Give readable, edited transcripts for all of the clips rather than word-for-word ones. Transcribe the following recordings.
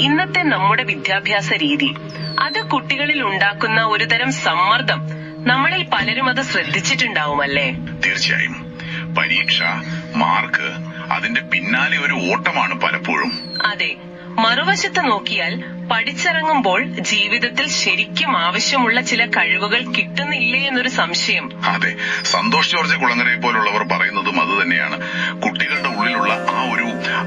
ഇന്നത്തെ നമ്മുടെ വിദ്യാഭ്യാസ രീതി അത് കുട്ടികളിൽ ഉണ്ടാക്കുന്ന ഒരുതരം സമ്മർദ്ദം നമ്മളിൽ പലരും അത് ശ്രദ്ധിച്ചിട്ടുണ്ടാവുമല്ലേ? തീർച്ചയായും. പരീക്ഷ, മാർക്ക്, അതിന്റെ പിന്നാലെ ഒരു ഓട്ടമാണ് പലപ്പോഴും. അതെ. മറുവശത്ത് നോക്കിയാൽ പഠിച്ചിറങ്ങുമ്പോൾ ജീവിതത്തിൽ ശരിക്കും ആവശ്യമുള്ള ചില കഴിവുകൾ കിട്ടുന്നില്ലേ എന്നൊരു സംശയം. അതെ, സന്തോഷ് ജോർജ് കുളങ്ങരയെ പോലുള്ളവർ പറയുന്നതും അത് തന്നെയാണ്. കുട്ടികളുടെ ഉള്ളിലുള്ള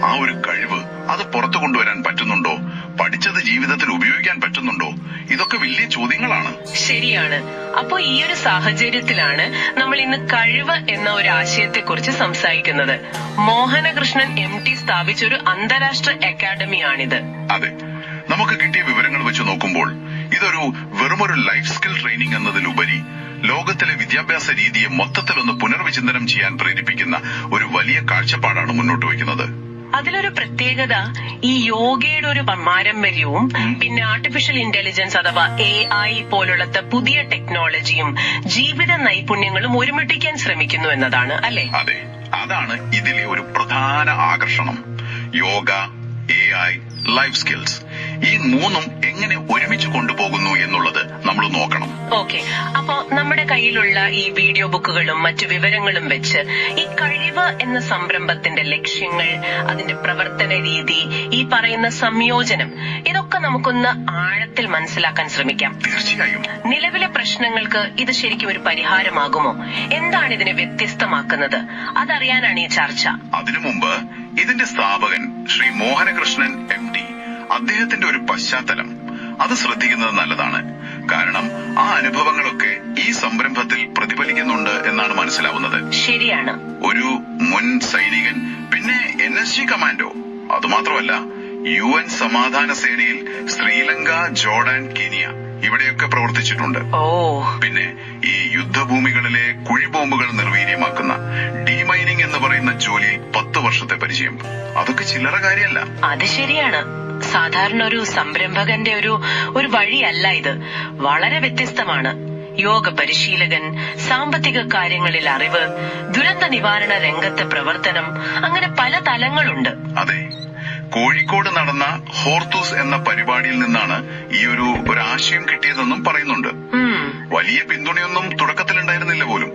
ആ ഒരു കഴിവ് അത് പുറത്തു കൊണ്ടുവരാൻ പറ്റുന്നുണ്ടോ? പഠിച്ചത് ജീവിതത്തിൽ ഉപയോഗിക്കാൻ പറ്റുന്നുണ്ടോ? ഇതൊക്കെ വലിയ ചോദ്യങ്ങളാണ്. ശരിയാണ്. അപ്പോ ഈ ഒരു സാഹചര്യത്തിലാണ് നമ്മൾ ഇന്ന് കഴിവ് എന്ന ഒരു ആശയത്തെക്കുറിച്ച് സംസാരിക്കുന്നത്. മോഹനകൃഷ്ണൻ MT സ്ഥാപിച്ചൊരു അന്താരാഷ്ട്ര അക്കാദമിയാണിത്. അതെ, നമുക്ക് കിട്ടിയ വിവരങ്ങൾ വെച്ച് നോക്കുമ്പോൾ ഇതൊരു വെറുമൊരു ലൈഫ് സ്കിൽ ട്രെയിനിങ് എന്നതിലുപരി ലോകത്തിലെ വിദ്യാഭ്യാസ രീതിയെ മൊത്തത്തിലൊന്ന് പുനർവിചിന്തനം ചെയ്യാൻ പ്രേരിപ്പിക്കുന്ന ഒരു വലിയ കാഴ്ചപ്പാടാണ് മുന്നോട്ട് വയ്ക്കുന്നത്. അതിലൊരു പ്രത്യേകത ഈ യോഗയുടെ ഒരു പാരമ്പര്യവും പിന്നെ ആർട്ടിഫിഷ്യൽ ഇന്റലിജൻസ് അഥവാ AI പോലുള്ളത്തെ പുതിയ ടെക്നോളജിയും ജീവിത നൈപുണ്യങ്ങളും ഒരുമിപ്പിക്കാൻ ശ്രമിക്കുന്നു എന്നതാണ്, അല്ലെ? അതെ, അതാണ് ഇതിലെ ഒരു പ്രധാന ആകർഷണം. യോഗ, AI, ലൈഫ് സ്കിൽസ്, ഈ മൂന്നും എങ്ങനെ ഒരുമിച്ച് കൊണ്ടുപോകുന്നു എന്നുള്ളത് നമ്മൾ നോക്കണം. ഓക്കെ, അപ്പോ നമ്മുടെ കയ്യിലുള്ള ഈ വീഡിയോ ബുക്കുകളും മറ്റു വിവരങ്ങളും വെച്ച് ഈ കഴിവ് എന്ന സംരംഭത്തിന്റെ ലക്ഷ്യങ്ങൾ, അതിന്റെ പ്രവർത്തന രീതി, ഈ പറയുന്ന സംയോജനം, ഇതൊക്കെ നമുക്കൊന്ന് ആഴത്തിൽ മനസ്സിലാക്കാൻ ശ്രമിക്കാം. തീർച്ചയായും. നിലവിലെ പ്രശ്നങ്ങൾക്ക് ഇത് ശരിക്കും ഒരു പരിഹാരമാകുമോ? എന്താണ് ഇതിനെ വ്യത്യസ്തമാക്കുന്നത്? അതറിയാനാണ് ഈ ചർച്ച. അതിനു മുമ്പ് ഇതിന്റെ സ്ഥാപകൻ ശ്രീ മോഹനകൃഷ്ണൻ MT, അദ്ദേഹത്തിന്റെ ഒരു പശ്ചാത്തലം അത് ശ്രദ്ധിക്കുന്നത് നല്ലതാണ്. കാരണം ആ അനുഭവങ്ങളൊക്കെ ഈ സംരംഭത്തിൽ പ്രതിഫലിക്കുന്നുണ്ട് എന്നാണ് മനസ്സിലാവുന്നത്. ശരിയാണ്. ഒരു മുൻ സൈനികൻ, പിന്നെ NSG കമാൻഡോ, അതുമാത്രമല്ല UN സമാധാന സേനയിൽ ശ്രീലങ്ക, ജോർഡാൻ, കെനിയ ഇവിടെയൊക്കെ പ്രവർത്തിച്ചിട്ടുണ്ട്. പിന്നെ ഈ യുദ്ധഭൂമികളിലെ കുഴിബോംബുകൾ നിർവീര്യമാക്കുന്ന ഡീമൈനിങ് എന്ന് പറയുന്ന ജോലിയിൽ 10 വർഷത്തെ പരിചയം, അതൊക്കെ ചില്ലറ കാര്യമല്ല. അത് ശരിയാണ്. സാധാരണ ഒരു സംരംഭകന്റെ ഒരു വഴിയല്ല ഇത്. വളരെ വ്യത്യസ്തമാണ്. യോഗ പരിശീലകൻ, സാമ്പത്തിക കാര്യങ്ങളിൽ അറിവ്, ദുരന്ത നിവാരണ രംഗത്തെ പ്രവർത്തനം, അങ്ങനെ പല തലങ്ങളുണ്ട്. അതെ, കോഴിക്കോട് നടന്ന ഹോർത്തൂസ് എന്ന പരിപാടിയിൽ നിന്നാണ് ഈ ഒരു ആശയം കിട്ടിയതെന്നും പറയുന്നുണ്ട്. വലിയ പിന്തുണയൊന്നും തുടക്കത്തിലുണ്ടായിരുന്നില്ല പോലും.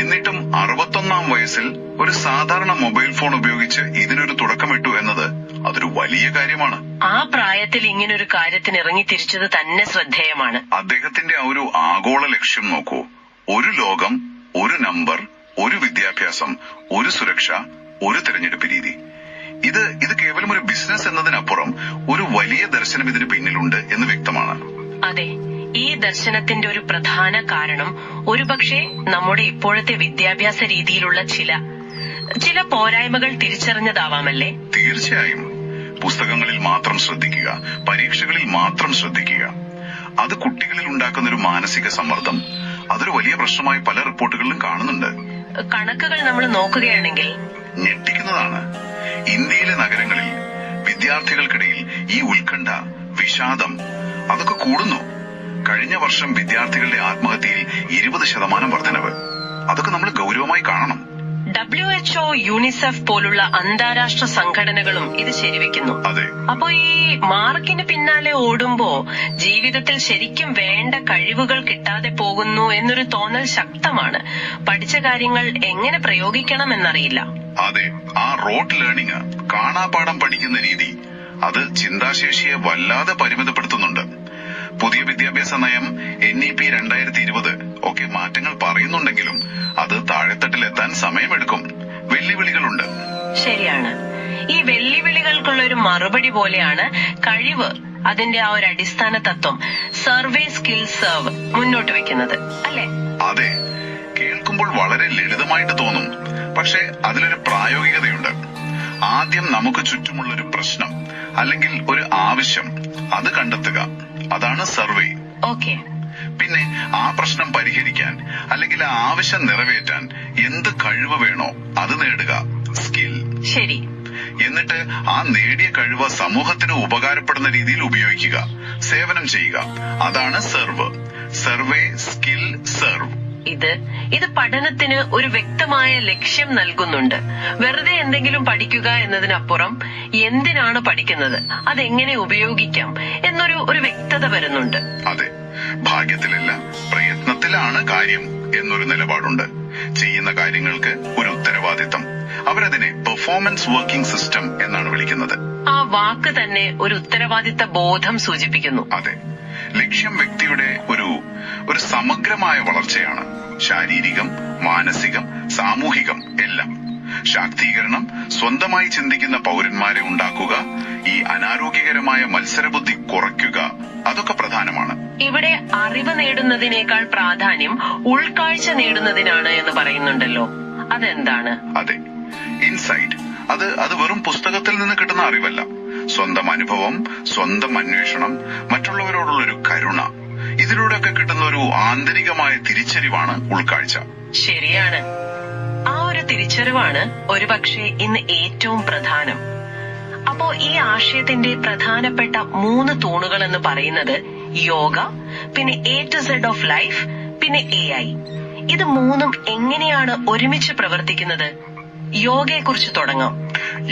എന്നിട്ടും 61-ാം വയസ്സിൽ ഒരു സാധാരണ മൊബൈൽ ഫോൺ ഉപയോഗിച്ച് ഇതിനൊരു തുടക്കമിട്ടു എന്നത് അതൊരു വലിയ കാര്യമാണ്. ആ പ്രായത്തിൽ ഇങ്ങനൊരു കാര്യത്തിന് ഇറങ്ങി തിരിച്ചത് തന്നെ ശ്രദ്ധേയമാണ്. അദ്ദേഹത്തിന്റെ ആ ഒരു ആഗോള ലക്ഷ്യം നോക്കൂ. ഒരു ലോകം, ഒരു നമ്പർ, ഒരു വിദ്യാഭ്യാസം, ഒരു സുരക്ഷ, ഒരു തെരഞ്ഞെടുപ്പ് രീതി. ഇത് കേവലം ഒരു ബിസിനസ് എന്നതിനപ്പുറം ഒരു വലിയ ദർശനം ഇതിന് പിന്നിലുണ്ട് എന്ന് വ്യക്തമാണ്. അതെ, ഈ ദർശനത്തിന്റെ ഒരു പ്രധാന കാരണം ഒരുപക്ഷെ നമ്മുടെ ഇപ്പോഴത്തെ വിദ്യാഭ്യാസ രീതിയിലുള്ള ചില പോരായ്മകൾ തിരിച്ചറിഞ്ഞതാവാമല്ലേ? തീർച്ചയായും. പുസ്തകങ്ങളിൽ മാത്രം ശ്രദ്ധിക്കുക, പരീക്ഷകളിൽ മാത്രം ശ്രദ്ധിക്കുക, അത് കുട്ടികളിൽ ഉണ്ടാക്കുന്ന ഒരു മാനസിക സമ്മർദ്ദം, അതൊരു വലിയ പ്രശ്നമായി പല റിപ്പോർട്ടുകളിലും കാണുന്നുണ്ട്. കണക്കുകൾ നമ്മൾ നോക്കുകയാണെങ്കിൽ ഞെട്ടിക്കുന്നതാണ്. ഇന്ത്യയിലെ നഗരങ്ങളിൽ വിദ്യാർത്ഥികൾക്കിടയിൽ ഈ ഉത്കണ്ഠ, വിഷാദം അതൊക്കെ കൂടുന്നു. കഴിഞ്ഞ വർഷം വിദ്യാർത്ഥികളുടെ ആത്മഹത്യയിൽ 20% വർധനവ്. അതൊക്കെ നമ്മൾ ഗൗരവമായി കാണണം. WHO, UNICEF പോലുള്ള അന്താരാഷ്ട്ര സംഘടനകളും ഇത് ശരിവെക്കുന്നു. അതെ. അപ്പോ ഈ മാർക്കിന് പിന്നാലെ ഓടുമ്പോ ജീവിതത്തിൽ ശരിക്കും വേണ്ട കഴിവുകൾ കിട്ടാതെ പോകുന്നു എന്നൊരു തോന്നൽ ശക്തമാണ്. പഠിച്ച കാര്യങ്ങൾ എങ്ങനെ പ്രയോഗിക്കണം എന്നറിയില്ല. അതെ, ആ റോട്ട് ലേണിംഗ്, കാണാപാഠം പഠിക്കുന്ന രീതി, അത് ചിന്താശേഷിയെ വല്ലാതെ പരിമിതപ്പെടുത്തുന്നുണ്ട്. പുതിയ വിദ്യാഭ്യാസ നയം NEP 2020 ഒക്കെ മാറ്റങ്ങൾ പറയുന്നുണ്ടെങ്കിലും അത് താഴെത്തട്ടിലെത്താൻ സമയമെടുക്കും. വെല്ലുവിളികളുണ്ട്. ശരിയാണ്. ഈ വെല്ലുവിളികൾക്കുള്ള ഒരു മറുപടി പോലെയാണ് കഴിവ്, അതിന്റെ ആ ഒരു അടിസ്ഥാന തത്വം സർവേ സ്കിൽ സർവ് മുന്നോട്ട് വെക്കുന്നത്, അല്ലെ? അതെ, കേൾക്കുമ്പോൾ വളരെ ലളിതമായിട്ട് തോന്നും. പക്ഷെ അതിലൊരു പ്രായോഗികതയുണ്ട്. ആദ്യം നമുക്ക് ചുറ്റുമുള്ളൊരു പ്രശ്നം അല്ലെങ്കിൽ ഒരു ആവശ്യം അത് കണ്ടെത്തുക, അതാണ് സർവേ. ഓക്കെ. പിന്നെ ആ പ്രശ്നം പരിഹരിക്കാൻ അല്ലെങ്കിൽ ആ ആവശ്യം നിറവേറ്റാൻ എന്ത് കഴിവ് വേണോ അത് നേടുക, സ്കിൽ. ശരി. എന്നിട്ട് ആ നേടിയ കഴിവ് സമൂഹത്തിന് ഉപകാരപ്പെടുന്ന രീതിയിൽ ഉപയോഗിക്കുക, സേവനം ചെയ്യുക, അതാണ് സർവ്. Survey, skill, serve. ഇത് പഠനത്തിന് ഒരു വ്യക്തമായ ലക്ഷ്യം നൽകുന്നുണ്ട്. വെറുതെ എന്തെങ്കിലും പഠിക്കുക എന്നതിനപ്പുറം എന്തിനാണ് പഠിക്കുന്നത്, അതെങ്ങനെ ഉപയോഗിക്കാം എന്നൊരു വ്യക്തത വരുന്നുണ്ട്. അതെ, ഭാഗ്യത്തിലല്ല പ്രയത്നത്തിലാണ് കാര്യം എന്നൊരു നിലപാടുണ്ട്. ചെയ്യുന്ന കാര്യങ്ങൾക്ക് ഒരു ഉത്തരവാദിത്തം. അവരതിനെ പെർഫോമൻസ് വർക്കിംഗ് സിസ്റ്റം എന്നാണ് വിളിക്കുന്നത്. ആ വാക്ക് തന്നെ ഒരു ഉത്തരവാദിത്ത ബോധം സൂചിപ്പിക്കുന്നു. അതെ, ലക്ഷ്യം വ്യക്തിയുടെ ഒരു സമഗ്രമായ വളർച്ചയാണ്. ശാരീരികം, മാനസികം, സാമൂഹികം എല്ലാം. ശാക്തീകരണം, സ്വന്തമായി ചിന്തിക്കുന്ന പൗരന്മാരെ ഉണ്ടാക്കുക, ഈ അനാരോഗ്യകരമായ മത്സരബുദ്ധി കുറയ്ക്കുക, അതൊക്കെ പ്രധാനമാണ്. ഇവിടെ അറിവ് നേടുന്നതിനേക്കാൾ പ്രാധാന്യം ഉൾക്കാഴ്ച നേടുന്നതിനാണ് എന്ന് പറയുന്നുണ്ടല്ലോ, അതെന്താണ്? അതെ, ഇൻസൈറ്റ്. അത് വെറും പുസ്തകത്തിൽ നിന്ന് കിട്ടുന്ന അറിവല്ല. സ്വന്തം അനുഭവം, സ്വന്തം അന്വേഷണം, മറ്റുള്ളവരോടുള്ളൊരു കരുണ, ഇതിലൂടെയൊക്കെ കിട്ടുന്ന ഒരു ആന്തരികമായ തിരിച്ചറിവാണ് ഉൾക്കാഴ്ച. ശരിയാണ്. ആ ഒരു തിരിച്ചറിവാണ് ഒരുപക്ഷെ ഇന്ന് ഏറ്റവും പ്രധാനം. അപ്പോ ഈ ആശയത്തിന്റെ പ്രധാനപ്പെട്ട 3 തൂണുകൾ എന്ന് പറയുന്നത് യോഗ, പിന്നെ A to Z of life, പിന്നെ AI. ഇത് 3ഉം എങ്ങനെയാണ് ഒരുമിച്ച് പ്രവർത്തിക്കുന്നത്? യോഗയെക്കുറിച്ച് തുടങ്ങാം.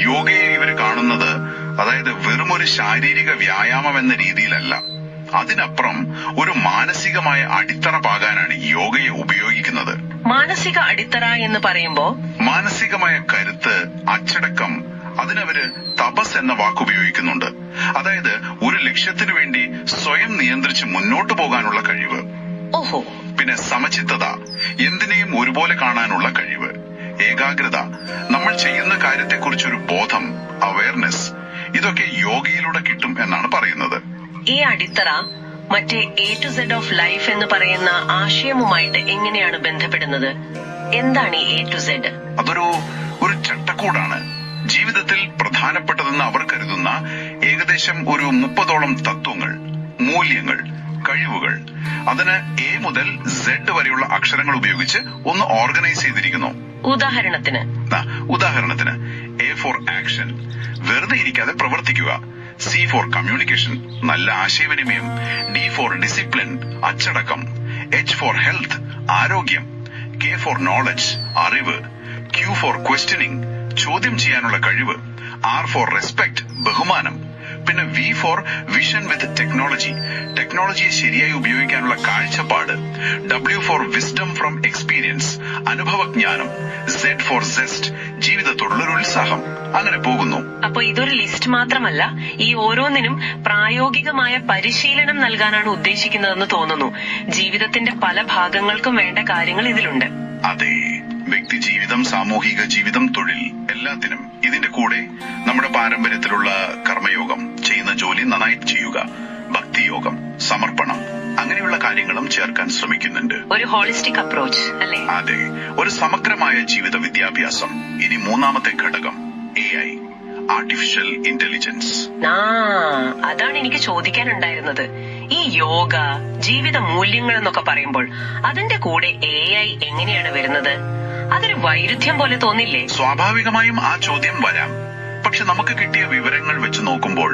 യോഗയെ ഇവർ കാണുന്നത് അതായത് വെറും ഒരു ശാരീരിക വ്യായാമം എന്ന രീതിയിലല്ല. അതിനപ്പുറം ഒരു മാനസികമായ അടിത്തറ പാകാനാണ് യോഗയെ ഉപയോഗിക്കുന്നത്. മാനസിക അടിത്തറ എന്ന് പറയുമ്പോ മാനസികമായ കരുത്ത്, അച്ചടക്കം, അതിനവര് തപസ് എന്ന വാക്കുപയോഗിക്കുന്നുണ്ട്. അതായത് ഒരു ലക്ഷ്യത്തിനു വേണ്ടി സ്വയം നിയന്ത്രിച്ച് മുന്നോട്ടു പോകാനുള്ള കഴിവ്. ഓഹോ. പിന്നെ സമചിത്തത, എന്തിനേയും ഒരുപോലെ കാണാനുള്ള കഴിവ്. ഏകാഗ്രത, നമ്മൾ ചെയ്യുന്ന കാര്യത്തെക്കുറിച്ചൊരു ബോധം, അവയർനെസ്, ഇതൊക്കെ യോഗയിലൂടെ കിട്ടും എന്നാണ് പറയുന്നത്. ഈ അടിത്തറ മറ്റേ A to Z of life എന്ന് പറയുന്ന ആശയവുമായിട്ട് എങ്ങനെയാണ് ബന്ധപ്പെടുന്നത്? എന്താണ് ഈ A to Z? അതൊരു ചട്ടക്കൂടാണ്. ജീവിതത്തിൽ പ്രധാനപ്പെട്ടതെന്ന് അവർ കരുതുന്ന ഏകദേശം ഒരു 30ഓളം തത്വങ്ങൾ, മൂല്യങ്ങൾ, കഴിവുകൾ. അതിന് A മുതൽ Z വരെയുള്ള അക്ഷരങ്ങൾ ഉപയോഗിച്ച് ഒന്ന് ഓർഗനൈസ് ചെയ്തിരിക്കുന്നു. ഉദാഹരണത്തിന് A ഫോർ ആക്ഷൻ, വെറുതെ ഇരിക്കാതെ പ്രവർത്തിക്കുക. C ഫോർ കമ്മ്യൂണിക്കേഷൻ, നല്ല ആശയവിനിമയം. D ഫോർ ഡിസിപ്ലിൻ, അച്ചടക്കം. H ഫോർ ഹെൽത്ത്, ആരോഗ്യം. K ഫോർ നോളജ്, അറിവ്. Q ഫോർ ക്വസ്റ്റ്യനിങ്, ചോദ്യം ചെയ്യാനുള്ള കഴിവ്. R ഫോർ റെസ്പെക്ട്, ബഹുമാനം. പിന്നെ V for vision with technology, ടെക്നോളജിയെ ശരിയായി ഉപയോഗിക്കാനുള്ള കാഴ്ചപ്പാട്. W for wisdom from experience, അനുഭവജ്ഞാനം. Z ഫോർ സെസ്റ്റ്, ജീവിതത്തോടുള്ളൊരു ഉത്സാഹം. അങ്ങനെ പോകുന്നു. അപ്പൊ ഇതൊരു ലിസ്റ്റ് മാത്രമല്ല, ഈ ഓരോന്നിനും പ്രായോഗികമായ പരിശീലനം നൽകാനാണ് ഉദ്ദേശിക്കുന്നതെന്ന് തോന്നുന്നു. ജീവിതത്തിന്റെ പല ഭാഗങ്ങൾക്കും വേണ്ട കാര്യങ്ങൾ ഇതിലുണ്ട്. അതെ, വ്യക്തി ജീവിതം, സാമൂഹിക ജീവിതം, തൊഴിൽ, എല്ലാത്തിനും. ഇതിന്റെ കൂടെ നമ്മുടെ പാരമ്പര്യത്തിലുള്ള കർമ്മയോഗം, ചെയ്യുന്ന ജോലി നന്നായി ചെയ്യുക, ഭക്തിയോഗം, സമർപ്പണം, അങ്ങനെയുള്ള കാര്യങ്ങളും ചേർക്കാൻ ശ്രമിക്കുന്നുണ്ട്. ഒരു ഹോളിസ്റ്റിക് അപ്രോച്ച് അല്ലേ? അതെ, ഒരു സമഗ്രമായ ജീവിത വിദ്യാഭ്യാസം. ഇനി 3ാമത്തെ ഘടകം AI, ആർട്ടിഫിഷ്യൽ ഇന്റലിജൻസ്. അതാണ് എനിക്ക് ചോദിക്കാനുണ്ടായിരുന്നത്. ഈ യോഗ, ജീവിത മൂല്യങ്ങൾ എന്നൊക്കെ പറയുമ്പോൾ അതിന്റെ കൂടെ AI എങ്ങനെയാണ് വരുന്നത്? അതൊരു വൈരുദ്ധ്യം പോലെ തോന്നില്ലേ? സ്വാഭാവികമായും ആ ചോദ്യം വരാം. പക്ഷെ നമുക്ക് കിട്ടിയ വിവരങ്ങൾ വെച്ച് നോക്കുമ്പോൾ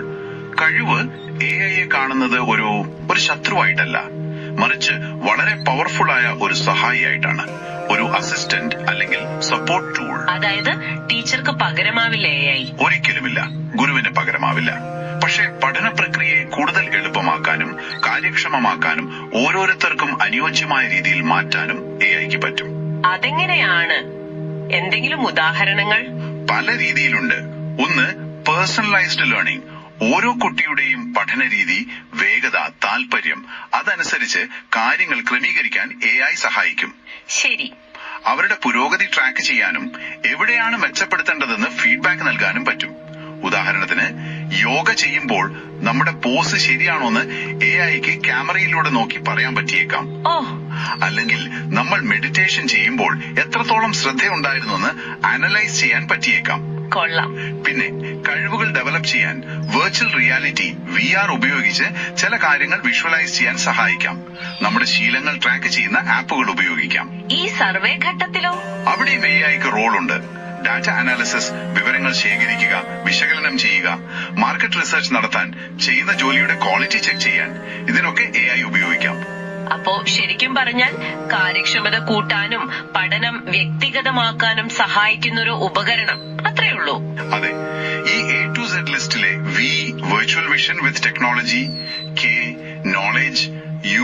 കഴിവ് AIയെ കാണുന്നത് ഒരു ശത്രുവായിട്ടല്ല, മറിച്ച് വളരെ പവർഫുൾ ആയ ഒരു സഹായിയായിട്ടാണ്. ഒരു അസിസ്റ്റന്റ് അല്ലെങ്കിൽ സപ്പോർട്ട് ടൂൾ. അതായത് ടീച്ചർക്ക് പകരമാവില്ല AI? ഒരിക്കലുമില്ല, ഗുരുവിന് പകരമാവില്ല. പക്ഷെ പഠന പ്രക്രിയയെ കൂടുതൽ എളുപ്പമാക്കാനും കാര്യക്ഷമമാക്കാനും ഓരോരുത്തർക്കും അനുയോജ്യമായ രീതിയിൽ മാറ്റാനും AIക്ക് പറ്റും. അതെങ്ങനെയാണ്? എന്തെങ്കിലും ഉദാഹരണങ്ങൾ? പല രീതിയിലുണ്ട്. ഒന്ന്, പേഴ്സണലൈസ്ഡ് ലേണിംഗ്. ഓരോ കുട്ടിയുടെയും പഠന രീതി, വേഗത, താല്പര്യം, അതനുസരിച്ച് കാര്യങ്ങൾ ക്രമീകരിക്കാൻ AI സഹായിക്കും. ശരി. അവരുടെ പുരോഗതി ട്രാക്ക് ചെയ്യാനും എവിടെയാണ് മെച്ചപ്പെടുത്തേണ്ടതെന്ന് ഫീഡ്ബാക്ക് നൽകാനും പറ്റും. ഉദാഹരണത്തിന്, യോഗ ചെയ്യുമ്പോൾ നമ്മുടെ പോസ് ശരിയാണോന്ന് AIക്ക് ക്യാമറയിലൂടെ നോക്കി പറയാൻ പറ്റിയേക്കാം. അല്ലെങ്കിൽ നമ്മൾ മെഡിറ്റേഷൻ ചെയ്യുമ്പോൾ എത്രത്തോളം ശ്രദ്ധയുണ്ടായിരുന്നെന്ന് അനലൈസ് ചെയ്യാൻ പറ്റിയേക്കാം. കൊള്ളാം. പിന്നെ കഴിവുകൾ ഡെവലപ്പ് ചെയ്യാൻ വെർച്വൽ റിയാലിറ്റി, VR ഉപയോഗിച്ച് ചില കാര്യങ്ങൾ വിഷ്വലൈസ് ചെയ്യാൻ സഹായിക്കാം. നമ്മുടെ ശീലങ്ങൾ ട്രാക്ക് ചെയ്യുന്ന ആപ്പുകൾ ഉപയോഗിക്കാം. ഈ സർവേ ഘട്ടത്തിലോ? അവിടെയും AIക്ക് റോളുണ്ട്. ഡാറ്റ അനാലിസിസ്, വിവരങ്ങൾ ശേഖരിക്കുക, വിശകലനം ചെയ്യുക, മാർക്കറ്റ് റിസർച്ച് നടത്താൻ, ചെയ്യുന്ന ജോലിയുടെ ക്വാളിറ്റി ചെക്ക് ചെയ്യാൻ, ഇതിനൊക്കെ AI ഉപയോഗിക്കാം. അപ്പോ ശരിക്കും പറഞ്ഞാൽ കാര്യക്ഷമത കൂട്ടാനും പഠനം വ്യക്തിഗതമാക്കാനും സഹായിക്കുന്ന ഒരു ഉപകരണം, അത്രേ ഉള്ളൂ. അതെ, ഈ A to Z ലിസ്റ്റിലെ V virtual vision with technology, K knowledge,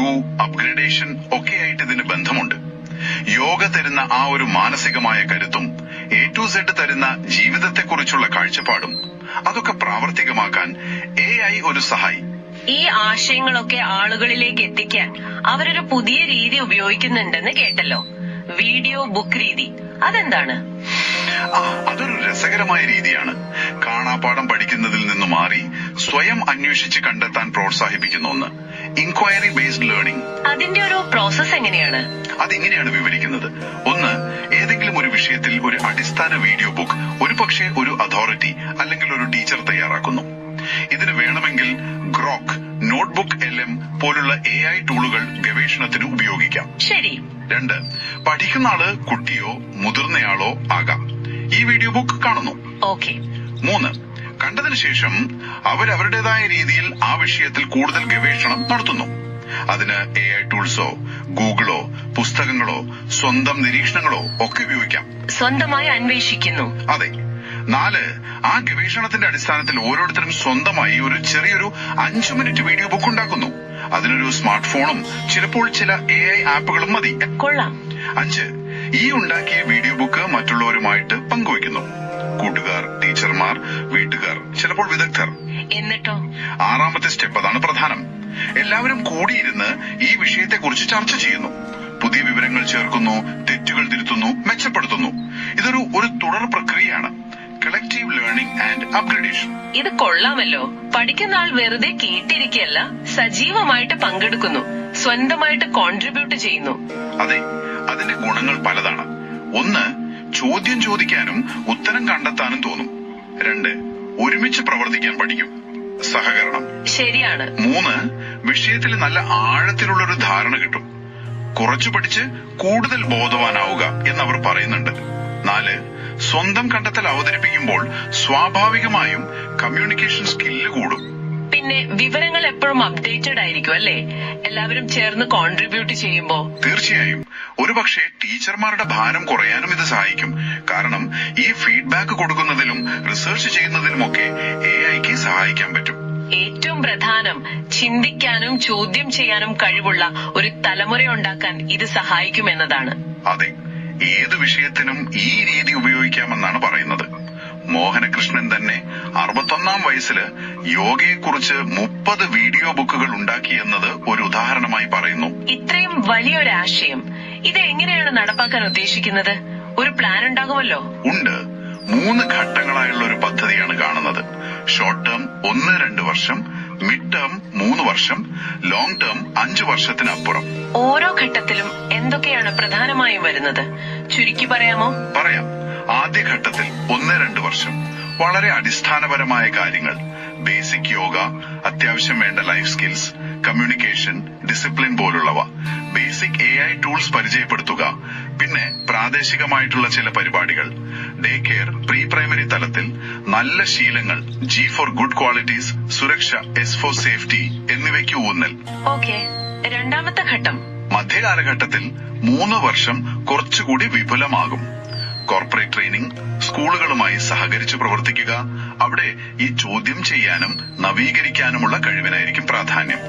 U upgradation ഒക്കെ ആയിട്ട് ഇതിന് ബന്ധമുണ്ട്. യോഗ തരുന്ന ആ ഒരു മാനസികമായ കരുത്തും A to Z തരുന്ന ജീവിതത്തെക്കുറിച്ചുള്ള കാഴ്ചപ്പാടും അതൊക്കെ പ്രാവർത്തികമാക്കാൻ AI ഒരു സഹായി. ഈ ആശയങ്ങളൊക്കെ ആളുകളിലേക്ക് എത്തിക്കാൻ അവരൊരു പുതിയ രീതി ഉപയോഗിക്കുന്നുണ്ടെന്ന് കേട്ടല്ലോ. വീഡിയോ ബുക്ക് രീതി, അതെന്താണ്? അതൊരു രസകരമായ രീതിയാണ്. കാണാപ്പാഠം പഠിക്കുന്നതിൽ നിന്ന് മാറി സ്വയം അന്വേഷിച്ച് കണ്ടെത്താൻ പ്രോത്സാഹിപ്പിക്കുന്ന ഒന്ന്, ഇൻക്വയറി ബേസ്ഡ് ലേണിംഗ്. അതിന്റെ ഒരു പ്രോസസ് എങ്ങനെയാണ്? അതിങ്ങനെയാണ് വിവരിക്കുന്നത്. ഒന്ന്, ഏതെങ്കിലും ഒരു വിഷയത്തിൽ ഒരു അടിസ്ഥാന വീഡിയോ ബുക്ക് ഒരുപക്ഷെ ഒരു അതോറിറ്റി അല്ലെങ്കിൽ ഒരു ടീച്ചർ തയ്യാറാക്കുന്നു. ഇതിന് വേണമെങ്കിൽ ഗ്രോക്ക്, നോട്ട്ബുക്ക് LM പോലുള്ള AI ടൂളുകൾ ഗവേഷണത്തിന് ഉപയോഗിക്കാം. ശരി. 2, പഠിക്കുന്ന ആള് കുട്ടിയോ മുതിർന്നയാളോ ആകാം. ഈ വീഡിയോ ബുക്ക് കാണുന്നു. ഓക്കെ. 3, കണ്ടതിന് ശേഷം അവരവരുടേതായ രീതിയിൽ ആ വിഷയത്തിൽ കൂടുതൽ ഗവേഷണം നടത്തുന്നു. അതിന് AI ടൂൾസോ ഗൂഗിളോ പുസ്തകങ്ങളോ സ്വന്തം നിരീക്ഷണങ്ങളോ ഒക്കെ ഉപയോഗിക്കാം. സ്വന്തമായി അന്വേഷിക്കുന്നു. അതെ. 4, ആ ഗവേഷണത്തിന്റെ അടിസ്ഥാനത്തിൽ ഓരോരുത്തരും സ്വന്തമായി ഒരു ചെറിയൊരു 5 മിനിറ്റ് വീഡിയോ ബുക്ക് ഉണ്ടാക്കുന്നു. അതിനൊരു സ്മാർട്ട് ഫോണും ചിലപ്പോൾ ചില AI ആപ്പുകളും മതി. കൊള്ളാം. 5, ഈ ഉണ്ടാക്കിയ വീഡിയോ ബുക്ക് മറ്റുള്ളവരുമായിട്ട് പങ്കുവയ്ക്കുന്നു. കൂട്ടുകാർ, ടീച്ചർമാർ, വീട്ടുകാർ, ചിലപ്പോൾ വിദഗ്ധർ. എന്നിട്ടോ? 6ാമത്തെ സ്റ്റെപ്പ്, അതാണ് പ്രധാനം. എല്ലാവരും കൂടിയിരുന്ന് ഈ വിഷയത്തെക്കുറിച്ച് ചർച്ച ചെയ്യുന്നു. പുതിയ വിവരങ്ങൾ ചേർക്കുന്നു, തെറ്റുകൾ തിരുത്തുന്നു, മെച്ചപ്പെടുത്തുന്നു. ഇതൊരു തുടർ പ്രക്രിയയാണ്. Collective learning and upgradation. ഇത് കൊള്ളാമല്ലോ. പഠിക്കുന്ന ആൾ വെറുതെ കേട്ടിരിക്കുകയല്ല, സജീവമായിട്ട് പങ്കെടുക്കുന്നു, സ്വന്തമായിട്ട് കോൺട്രിബ്യൂട്ട് ചെയ്യുന്നു. അതെ, അതിന്റെ ഗുണങ്ങൾ പലതാണ്. 1, ചോദ്യം ചോദിക്കാനും ഉത്തരം കണ്ടെത്താനും തോന്നും. 2, ഒരുമിച്ച് പ്രവർത്തിക്കാൻ പഠിക്കും, സഹകരണം. ശരിയാണ്. 3, വിഷയത്തിൽ നല്ല ആഴത്തിലുള്ള ഒരു ധാരണ കിട്ടും. കുറച്ചു പഠിച്ച് കൂടുതൽ ബോധവാനാവുക എന്നവർ പറയുന്നുണ്ട്. 4, സ്വന്തം കണ്ടെത്തൽ അവതരിപ്പിക്കുമ്പോൾ സ്വാഭാവികമായും കമ്മ്യൂണിക്കേഷൻ സ്കില്ല് കൂടും. പിന്നെ വിവരങ്ങൾ എപ്പോഴും അപ്ഡേറ്റഡ് ആയിരിക്കും അല്ലേ, എല്ലാവരും ചേർന്ന് കോൺട്രിബ്യൂട്ട് ചെയ്യുമ്പോ? തീർച്ചയായും. ഒരുപക്ഷെ ടീച്ചർമാരുടെ ഭാരം കുറയാനും ഇത് സഹായിക്കും. കാരണം ഈ ഫീഡ്ബാക്ക് കൊടുക്കുന്നതിലും റിസർച്ച് ചെയ്യുന്നതിലുമൊക്കെ AIക്ക് സഹായിക്കാൻ പറ്റും. ഏറ്റവും പ്രധാനം, ചിന്തിക്കാനും ചോദ്യം ചെയ്യാനും കഴിവുള്ള ഒരു തലമുറ ഉണ്ടാക്കാൻ ഇത് സഹായിക്കുമെന്നതാണ്. അതെ, ഏത് വിഷയത്തിനും ഈ രീതി ഉപയോഗിക്കാമെന്നാണ് പറയുന്നത്. മോഹനകൃഷ്ണൻ തന്നെ 61ാം വയസ്സില് യോഗയെക്കുറിച്ച് 30 വീഡിയോ ബുക്കുകൾ ഉണ്ടാക്കിയെന്നത് ഒരു ഉദാഹരണമായി പറയുന്നു. ഇത്രയും വലിയൊരാശയം ഇത് എങ്ങനെയാണ് നടപ്പാക്കാൻ ഉദ്ദേശിക്കുന്നത്? ഒരു പ്ലാൻ ഉണ്ടാകുമല്ലോ? ഉണ്ട്. 3 ഘട്ടങ്ങളായുള്ള ഒരു പദ്ധതിയാണ് കാണുന്നത്. ഷോർട്ട് ടേം 1-2 വർഷം, മിഡ് ടേം 3 വർഷം, ലോങ് ടേം 5 വർഷത്തിനപ്പുറം. ഓരോ ഘട്ടത്തിലും എന്തൊക്കെയാണ് പ്രധാനമായും വരുന്നത്? ചുരുക്കി പറയാമോ? പറയാം. ആദ്യ ഘട്ടത്തിൽ 1-2 വർഷം വളരെ അടിസ്ഥാനപരമായ കാര്യങ്ങൾ, ബേസിക് യോഗ, അത്യാവശ്യം വേണ്ട ലൈഫ് സ്കിൽസ്, കമ്മ്യൂണിക്കേഷൻ, ഡിസിപ്ലിൻ പോലുള്ളവ, ബേസിക് AI ടൂൾസ് പരിചയപ്പെടുത്തുക. പിന്നെ പ്രാദേശികമായിട്ടുള്ള ചില പരിപാടികൾ, ഡേ കെയർ, പ്രീ പ്രൈമറി തലത്തിൽ നല്ല ശീലങ്ങൾ, G ഫോർ ഗുഡ് ക്വാളിറ്റീസ്, സുരക്ഷ, S ഫോർ സേഫ്റ്റി എന്നിവയ്ക്ക് ഊന്നൽ. ഓക്കെ. രണ്ടാമത്തെ ഘട്ടം? മധ്യകാലഘട്ടത്തിൽ 3 വർഷം കുറച്ചുകൂടി വിപുലമാകും. കോർപ്പറേറ്റ് ട്രെയിനിംഗ്, സ്കൂളുകളുമായി സഹകരിച്ച് പ്രവർത്തിക്കുക. അവിടെ ഈ ചോദ്യം ചെയ്യാനും നവീകരിക്കാനുമുള്ള കഴിവിനായിരിക്കും പ്രാധാന്യം.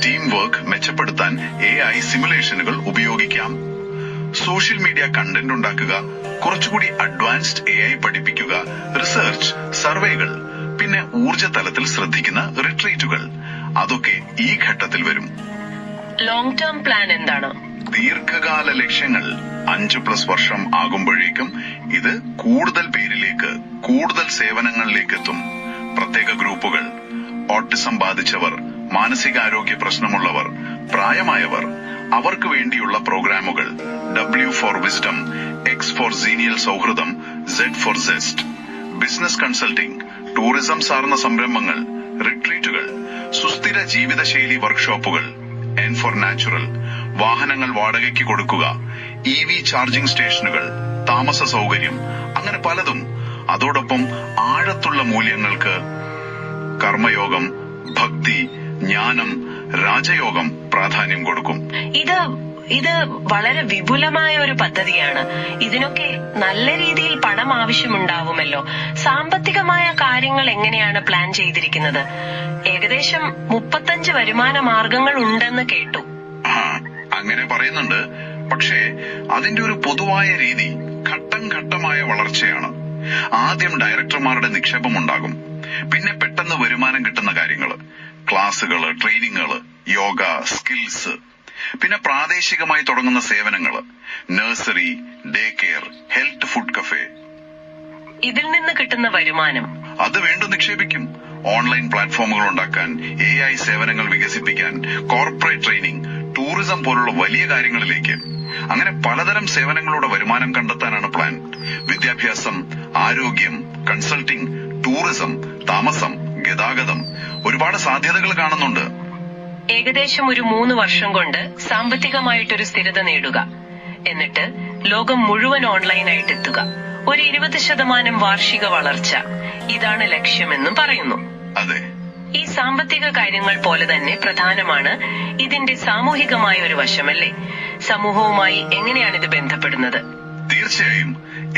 ടീം വർക്ക് മെച്ചപ്പെടുത്താൻ AI സിമുലേഷനുകൾ ഉപയോഗിക്കാം. സോഷ്യൽ മീഡിയ കണ്ടന്റ് ഉണ്ടാക്കുക, കുറച്ചുകൂടി അഡ്വാൻസ്ഡ് AI പഠിപ്പിക്കുക, റിസർച്ച്, സർവേകൾ, പിന്നെ ഊർജ തലത്തിൽ ശ്രദ്ധിക്കുന്ന റിട്രീറ്റുകൾ, അതൊക്കെ ഈ ഘട്ടത്തിൽ വരും. ലോങ് ടേം പ്ലാൻ എന്താണ്? ദീർഘകാല ലക്ഷ്യങ്ങൾ. 5+ വർഷം ആകുമ്പോഴേക്കും ഇത് കൂടുതൽ പേരിലേക്ക്, കൂടുതൽ സേവനങ്ങളിലേക്ക് എത്തും. പ്രത്യേക ഗ്രൂപ്പുകൾ, ഓട്ടിസം ബാധിച്ചവർ, മാനസികാരോഗ്യ പ്രശ്നമുള്ളവർ, പ്രായമായവർ, അവർക്ക് വേണ്ടിയുള്ള പ്രോഗ്രാമുകൾ, W for wisdom, X for xenial സൗഹൃദം, Z for zest, business consulting, tourism സാർന്ന സംരംഭങ്ങൾ, റിട്രീറ്റുകൾ, സുസ്ഥിര ജീവിതശൈലി വർക്ക്ഷോപ്പുകൾ, N ഫോർ നാച്ചുറൽ, വാഹനങ്ങൾ വാടകയ്ക്ക് കൊടുക്കുക, EV ചാർജിംഗ് സ്റ്റേഷനുകൾ, താമസ സൗകര്യം, അങ്ങനെ പലതും. അതോടൊപ്പം ആഴത്തുള്ള മൂല്യങ്ങൾക്ക് കർമ്മയോഗം, ഭക്തി, ജ്ഞാനം, രാജയോഗം പ്രാധാന്യം കൊടുക്കും. ഇത് വളരെ വിപുലമായ ഒരു പദ്ധതിയാണ്. ഇതിനൊക്കെ നല്ല രീതിയിൽ പണം ആവശ്യമുണ്ടാവുമല്ലോ. സാമ്പത്തികമായ കാര്യങ്ങൾ എങ്ങനെയാണ് പ്ലാൻ ചെയ്തിരിക്കുന്നത്? ഏകദേശം 35 വരുമാന മാർഗങ്ങൾ ഉണ്ടെന്ന് കേട്ടു. അങ്ങനെ പറയുന്നുണ്ട്. പക്ഷേ അതിന്റെ ഒരു പൊതുവായ രീതി ഘട്ടം ഘട്ടമായ വളർച്ചയാണ്. ആദ്യം ഡയറക്ടർമാരുടെ നിക്ഷേപം ഉണ്ടാകും. പിന്നെ പെട്ടെന്ന് വരുമാനം കിട്ടുന്ന കാര്യങ്ങള്, ക്ലാസുകള്, ട്രെയിനിങ്ങുകള്, യോഗ, സ്കിൽസ്. പിന്നെ പ്രാദേശികമായി തുടങ്ങുന്ന സേവനങ്ങള്, nursery, day care, health food cafe. ഇതിൽ നിന്ന് കിട്ടുന്ന വരുമാനം അത് വീണ്ടും നിക്ഷേപിക്കും. ഓൺലൈൻ പ്ലാറ്റ്ഫോമുകൾ ഉണ്ടാക്കാൻ, AI സേവനങ്ങൾ വികസിപ്പിക്കാൻ, കോർപ്പറേറ്റ് ട്രെയിനിങ്, ടൂറിസം പോലുള്ള വലിയ കാര്യങ്ങളിലേക്ക്. അങ്ങനെ പലതരം സേവനങ്ങളുടെ വരുമാനം കണ്ടെത്താനാണ് പ്ലാൻ. വിദ്യാഭ്യാസം, ആരോഗ്യം, കൺസൾട്ടിംഗ്, ടൂറിസം, താമസം, ഗതാഗതം, ഒരുപാട് സാധ്യതകൾ കാണുന്നുണ്ട്. ഏകദേശം ഒരു 3 വർഷം കൊണ്ട് സാമ്പത്തികമായിട്ടൊരു സ്ഥിരത നേടുക, എന്നിട്ട് ലോകം മുഴുവൻ ഓൺലൈനായിട്ട് എത്തുക, ഒരു 20% വാർഷിക വളർച്ച, ഇതാണ് ലക്ഷ്യമെന്നും പറയുന്നു. അതെ, ഈ സാമ്പത്തിക കാര്യങ്ങൾ പോലെ തന്നെ പ്രധാനമാണ് ഇതിന്റെ സാമൂഹികമായ ഒരു വശമല്ലേ? സമൂഹവുമായി എങ്ങനെയാണ് ഇത് ബന്ധപ്പെടുന്നത്? തീർച്ചയായും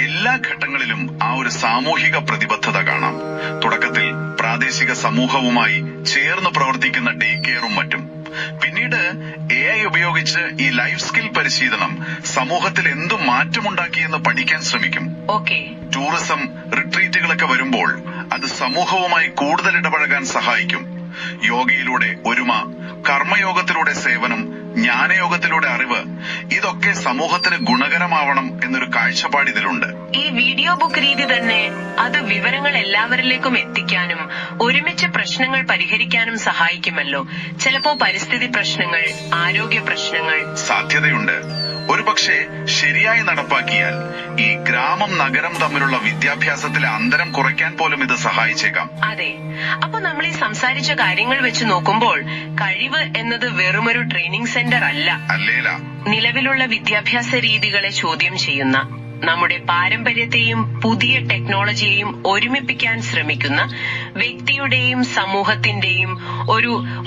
എല്ലാ ഘട്ടങ്ങളിലും ആ ഒരു സാമൂഹിക പ്രതിബദ്ധത കാണാം. തുടക്കത്തിൽ പ്രാദേശിക സമൂഹവുമായി ചേർന്ന് പ്രവർത്തിക്കുന്ന ഡേ കെയറും മറ്റും. പിന്നീട് AI ഉപയോഗിച്ച് ഈ ലൈഫ് സ്കിൽ പരിശീലനം സമൂഹത്തിൽ എന്തു മാറ്റമുണ്ടാക്കിയെന്ന് പഠിക്കാൻ ശ്രമിക്കും. ടൂറിസം, റിട്രീറ്റുകളൊക്കെ വരുമ്പോൾ അത് സമൂഹവുമായി കൂടുതൽ ഇടപഴകാൻ സഹായിക്കും. യോഗയിലൂടെ ഒരുമ, കർമ്മയോഗത്തിലൂടെ സേവനം, ജ്ഞാനയോഗത്തിലൂടെ അറിവ്, ഇതൊക്കെ സമൂഹത്തിന് ഗുണകരമാവണം എന്നൊരു കാഴ്ചപ്പാട് ഇതിലുണ്ട്. ഈ വീഡിയോ ബുക്ക് രീതി തന്നെ അത് വിവരങ്ങൾ എല്ലാവരിലേക്കും എത്തിക്കാനും ഒരുമിച്ച് പ്രശ്നങ്ങൾ പരിഹരിക്കാനും സഹായിക്കുമല്ലോ. ചിലപ്പോ പരിസ്ഥിതി പ്രശ്നങ്ങൾ, ആരോഗ്യ പ്രശ്നങ്ങൾ. സാധ്യതയുണ്ട്. ഒരുപക്ഷെ ശരിയായി നടപ്പാക്കിയാൽ ഈ ഗ്രാമം നഗരം തമ്മിലുള്ള വിദ്യാഭ്യാസത്തിലെ അന്തരം കുറയ്ക്കാൻ പോലും ഇത് സഹായിച്ചേക്കാം. അതെ, അപ്പൊ നമ്മൾ ഈ സംസാരിച്ച കാര്യങ്ങൾ വെച്ച് നോക്കുമ്പോൾ കഴിവ് എന്നത് വെറുമൊരു ട്രെയിനിങ് സെന്റർ അല്ല. നിലവിലുള്ള വിദ്യാഭ്യാസ രീതികളെ ചോദ്യം ചെയ്യുന്ന, നമ്മുടെ പാരമ്പര്യത്തെയും പുതിയ ടെക്നോളജിയെയും ഒരുമിപ്പിക്കാൻ ശ്രമിക്കുന്ന വ്യക്തിയുടെയും സമൂഹത്തിന്റെയും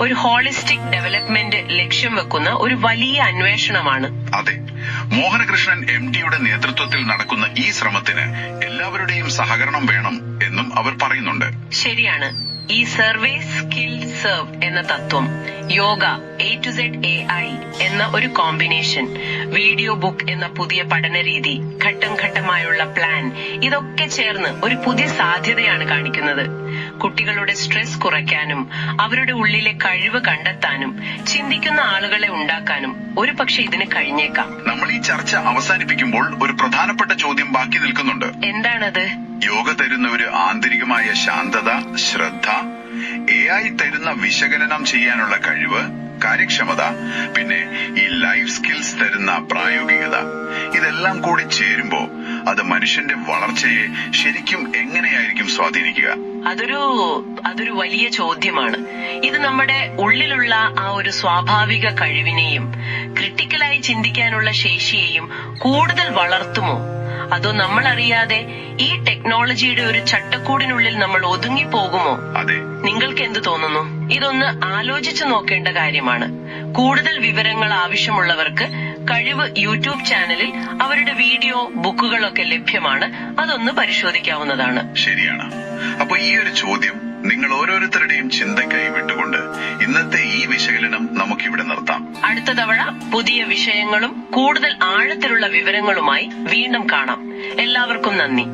ഒരു ഹോളിസ്റ്റിക് ഡെവലപ്മെന്റ് ലക്ഷ്യം വെക്കുന്ന ഒരു വലിയ അന്വേഷണമാണ്. അതെ, മോഹനകൃഷ്ണൻ MDയുടെ നേതൃത്വത്തിൽ നടക്കുന്ന ഈ ശ്രമത്തിന് എല്ലാവരുടെയും സഹകരണം വേണം എന്നും അവർ പറയുന്നുണ്ട്. ശരിയാണ്. ഈ സർവേ സ്കിൽ സെർവ് എന്ന തത്വം, yoga, A to Z AI എന്ന ഒരു കോമ്പിനേഷൻ, വീഡിയോ ബുക്ക് എന്ന പുതിയ പഠന രീതി, ഘട്ടം ഘട്ടമായുള്ള പ്ലാൻ, ഇതൊക്കെ ചേർന്ന് ഒരു പുതിയ സാധ്യതയാണ് കാണിക്കുന്നത്. കുട്ടികളുടെ സ്ട്രെസ് കുറയ്ക്കാനും അവരുടെ ഉള്ളിലെ കഴിവ് കണ്ടെത്താനും ചിന്തിക്കുന്ന ആളുകളെ ഉണ്ടാക്കാനും ഒരു പക്ഷെ ഇതിന് കഴിഞ്ഞേക്കാം. നമ്മൾ ഈ ചർച്ച അവസാനിപ്പിക്കുമ്പോൾ ഒരു പ്രധാനപ്പെട്ട ചോദ്യം ബാക്കി നിൽക്കുന്നുണ്ട്. എന്താണത്? യോഗ തരുന്ന ഒരു ആന്തരികമായ ശാന്തത, ശ്രദ്ധ, AI തരുന്ന വിശകലനം ചെയ്യാനുള്ള കഴിവ്, കാര്യക്ഷമത, പിന്നെ ഈ ലൈഫ് സ്കിൽസ് തരുന്ന പ്രായോഗികത, ഇതെല്ലാം കൂടി ചേരുമ്പോ അത് മനുഷ്യന്റെ വളർച്ചയെ ശരിക്കും എങ്ങനെയായിരിക്കും സ്വാധീനിക്കുക? അതൊരു വലിയ ചോദ്യമാണ്. ഇത് നമ്മുടെ ഉള്ളിലുള്ള ആ ഒരു സ്വാഭാവിക കഴിവിനെയും ക്രിട്ടിക്കലായി ചിന്തിക്കാനുള്ള ശേഷിയെയും കൂടുതൽ വളർത്തുമോ? അതോ നമ്മൾ അറിയാതെ ഈ ടെക്നോളജിയുടെ ഒരു ചട്ടക്കൂടിനുള്ളിൽ നമ്മൾ ഒതുങ്ങിപ്പോകുമോ? അതെ, നിങ്ങൾക്ക് എന്ത് തോന്നുന്നു? ഇതൊന്ന് ആലോചിച്ചു നോക്കേണ്ട കാര്യമാണ്. കൂടുതൽ വിവരങ്ങൾ ആവശ്യമുള്ളവർക്ക് കഴിവ് യൂട്യൂബ് ചാനലിൽ അവരുടെ വീഡിയോ ബുക്കുകളൊക്കെ ലഭ്യമാണ്. അതൊന്ന് പരിശോധിക്കാവുന്നതാണ്. ശരിയാണ്. അപ്പൊ ഈ ഒരു ചോദ്യം നിങ്ങൾ ഓരോരുത്തരുടെയും ചിന്തയ്ക്കായി വിട്ടുകൊണ്ട് ഇന്നത്തെ ഈ വിശകലനം നമുക്കിവിടെ നിർത്താം. അടുത്ത തവണ പുതിയ വിഷയങ്ങളും കൂടുതൽ ആഴത്തിലുള്ള വിവരങ്ങളുമായി വീണ്ടും കാണാം. എല്ലാവർക്കും നന്ദി.